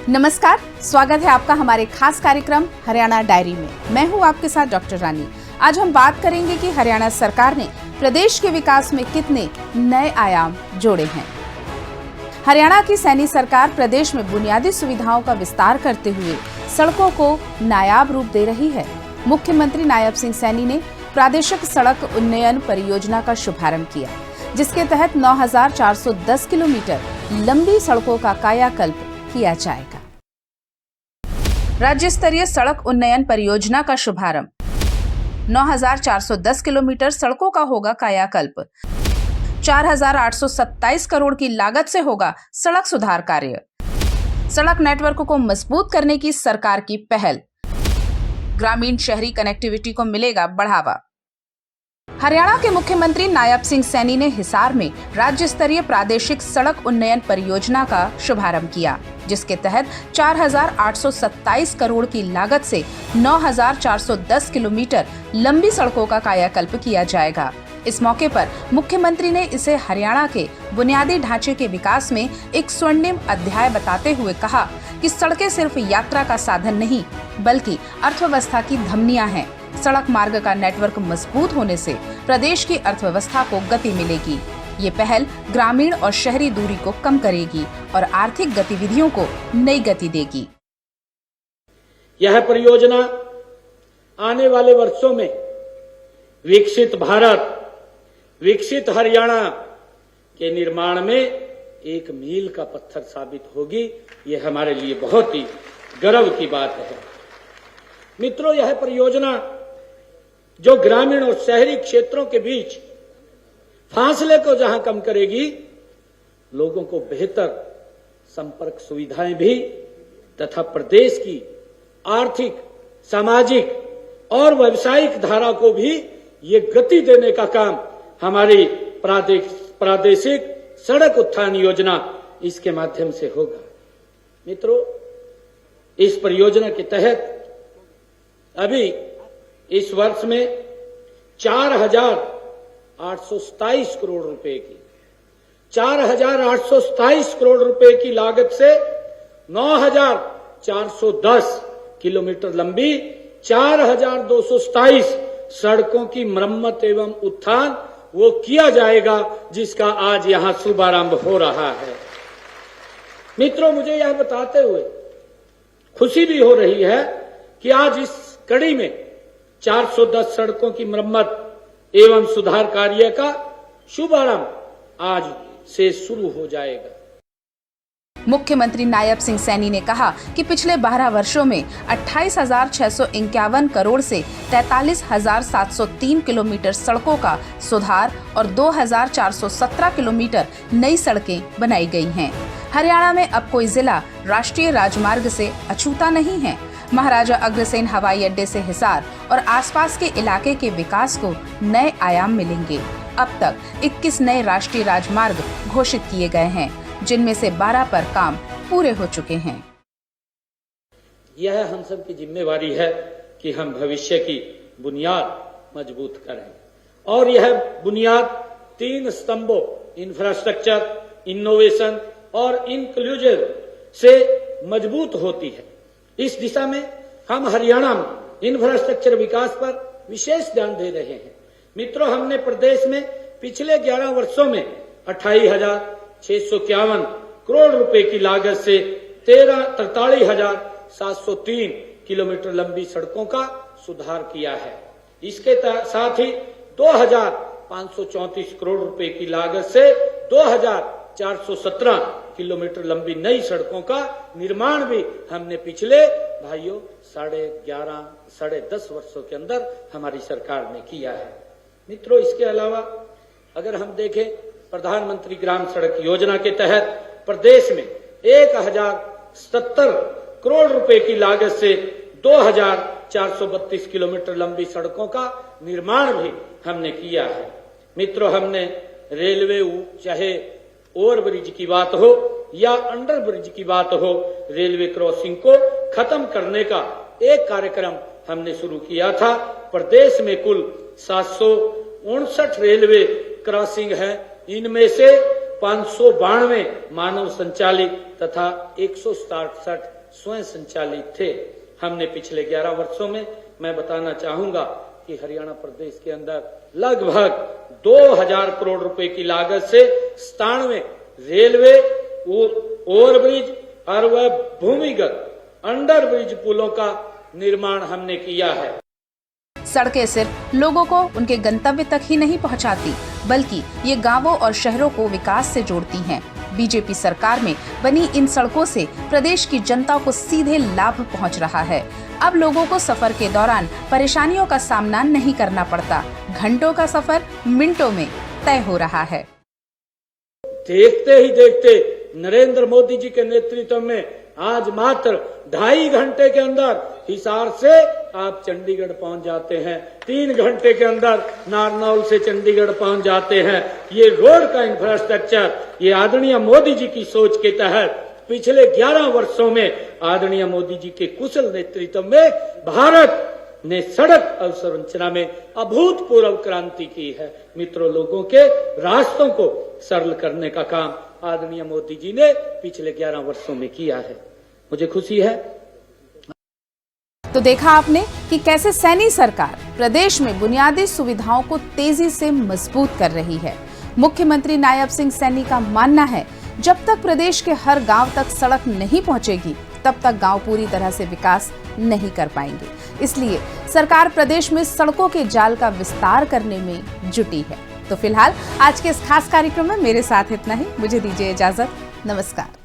नमस्कार, स्वागत है आपका हमारे खास कार्यक्रम हरियाणा डायरी में। मैं हूं आपके साथ डॉक्टर रानी। आज हम बात करेंगे कि हरियाणा सरकार ने प्रदेश के विकास में कितने नए आयाम जोड़े हैं। हरियाणा की सैनी सरकार प्रदेश में बुनियादी सुविधाओं का विस्तार करते हुए सड़कों को नायाब रूप दे रही है। मुख्यमंत्री नायब सिंह सैनी ने प्रादेशिक सड़क उन्नयन परियोजना का शुभारंभ किया, जिसके तहत 9,410 किलोमीटर लंबी सड़कों का कायाकल्प किया जाएगा। राज्य स्तरीय सड़क उन्नयन परियोजना का शुभारंभ। 9,410 किलोमीटर सड़कों का होगा कायाकल्प। 4,827 करोड़ की लागत से होगा सड़क सुधार कार्य। सड़क नेटवर्क को मजबूत करने की सरकार की पहल। ग्रामीण शहरी कनेक्टिविटी को मिलेगा बढ़ावा। हरियाणा के मुख्यमंत्री नायब सिंह सैनी ने हिसार में राज्य स्तरीय प्रादेशिक सड़क उन्नयन परियोजना का शुभारंभ किया, जिसके तहत 4,827 करोड़ की लागत से 9,410 किलोमीटर लंबी सड़कों का कायाकल्प किया जाएगा। इस मौके पर मुख्यमंत्री ने इसे हरियाणा के बुनियादी ढांचे के विकास में एक स्वर्णिम अध्याय बताते हुए कहा कि सड़कें सिर्फ यात्रा का साधन नहीं, बल्कि अर्थव्यवस्था की धमनियां हैं। सड़क मार्ग का नेटवर्क मजबूत होने से प्रदेश की अर्थव्यवस्था को गति मिलेगी। ये पहल ग्रामीण और शहरी दूरी को कम करेगी और आर्थिक गतिविधियों को नई गति देगी। यह परियोजना आने वाले वर्षों में विकसित भारत, विकसित हरियाणा के निर्माण में एक मील का पत्थर साबित होगी। ये हमारे लिए बहुत ही गर्व की बात है। मित्रों, यह परियोजना जो ग्रामीण और शहरी क्षेत्रों के बीच फासले को जहां कम करेगी, लोगों को बेहतर संपर्क सुविधाएं भी तथा प्रदेश की आर्थिक, सामाजिक और व्यावसायिक धारा को भी ये गति देने का काम हमारी प्रादेशिक सड़क उत्थान योजना इसके माध्यम से होगा। मित्रों, इस परियोजना के तहत अभी इस वर्ष में 4,827 करोड़ रुपए की 4,827 करोड़ रुपए की लागत से 9,410 किलोमीटर लंबी 4,227 सड़कों की मरम्मत एवं उत्थान वो किया जाएगा, जिसका आज यहां शुभारंभ हो रहा है। मित्रों, मुझे यह बताते हुए खुशी भी हो रही है कि आज इस कड़ी में 410 सड़कों की मरम्मत एवं सुधार कार्य का शुभारंभ आज से शुरू हो जाएगा। मुख्यमंत्री नायब सिंह सैनी ने कहा कि पिछले 12 वर्षों में 28,651 करोड़ से 43,703 किलोमीटर सड़कों का सुधार और 2,417 किलोमीटर नई सड़कें बनाई गई हैं। हरियाणा में अब कोई जिला राष्ट्रीय राजमार्ग से अछूता नहीं है। महाराजा अग्रसेन हवाई अड्डे से हिसार और आसपास के इलाके के विकास को नए आयाम मिलेंगे। अब तक 21 नए राष्ट्रीय राजमार्ग घोषित किए गए हैं, जिनमें से 12 पर काम पूरे हो चुके हैं। यह हम सब की जिम्मेवारी है कि हम भविष्य की बुनियाद मजबूत करें, और यह बुनियाद 3 स्तंभों इंफ्रास्ट्रक्चर, इनोवेशन और इंक्लूजन से मजबूत होती है। इस दिशा में हम हरियाणा में इंफ्रास्ट्रक्चर विकास पर विशेष ध्यान दे रहे हैं। मित्रों, हमने प्रदेश में पिछले 11 वर्षों में 28,651 करोड़ रुपए की लागत से 43,703 किलोमीटर लंबी सड़कों का सुधार किया है। इसके साथ ही 2,534 करोड़ रुपए की लागत से 2,417 किलोमीटर लंबी नई सड़कों का निर्माण भी हमने पिछले भाइयों 10.5 वर्षों के अंदर हमारी सरकार ने किया है। मित्रों, इसके अलावा अगर हम देखें, प्रधानमंत्री ग्राम सड़क योजना के तहत प्रदेश में 1,070 करोड़ रुपए की लागत से 2,432 किलोमीटर लंबी सड़कों का निर्माण भी हमने किया है। मित्रों, हमने रेलवे, चाहे ओवर ब्रिज की बात हो या अंडर ब्रिज की बात हो, रेलवे क्रॉसिंग को खत्म करने का एक कार्यक्रम हमने शुरू किया था। प्रदेश में कुल 759 रेलवे क्रॉसिंग है। इनमें से 592 मानव संचालित तथा 167 स्वयं संचालित थे। हमने पिछले 11 वर्षों में, मैं बताना चाहूंगा कि हरियाणा प्रदेश के अंदर लगभग 2000 करोड़ रुपए की लागत से 97 रेलवे ओवरब्रिज और वह भूमिगत अंडरब्रिज पुलों का निर्माण हमने किया है। सड़कें सिर्फ लोगों को उनके गंतव्य तक ही नहीं पहुंचाती, बल्कि ये गांवों और शहरों को विकास से जोड़ती हैं। बीजेपी सरकार में बनी इन सड़कों से प्रदेश की जनता को सीधे लाभ पहुंच रहा है। अब लोगों को सफर के दौरान परेशानियों का सामना नहीं करना पड़ता। घंटों का सफर मिनटों में तय हो रहा है। देखते ही देखते नरेंद्र मोदी जी के नेतृत्व में आज मात्र 2.5 घंटे के अंदर हिसार से आप चंडीगढ़ पहुंच जाते हैं। 3 घंटे के अंदर नारनौल से चंडीगढ़ पहुंच जाते हैं। ये रोड का इंफ्रास्ट्रक्चर, ये आदरणीय मोदी जी की सोच के तहत पिछले 11 वर्षों में आदरणीय मोदी जी के कुशल नेतृत्व में भारत ने सड़क अवसंरचना में अभूतपूर्व क्रांति की है। मित्रों, लोगों के रास्तों को सरल करने का काम आदरणीय मोदी जी ने पिछले 11 वर्षों में किया है। मुझे खुशी है। तो देखा आपने कि कैसे सैनी सरकार प्रदेश में बुनियादी सुविधाओं को तेजी से मजबूत कर रही है। मुख्यमंत्री नायब सिंह सैनी का मानना है, जब तक प्रदेश के हर गांव तक सड़क नहीं पहुंचेगी, तब तक गांव पूरी तरह से विकास नहीं कर पाएंगे। इसलिए सरकार प्रदेश में सड़कों के जाल का विस्तार करने में जुटी है। तो फिलहाल आज के इस खास कार्यक्रम में मेरे साथ इतना ही। मुझे दीजिए इजाजत। नमस्कार।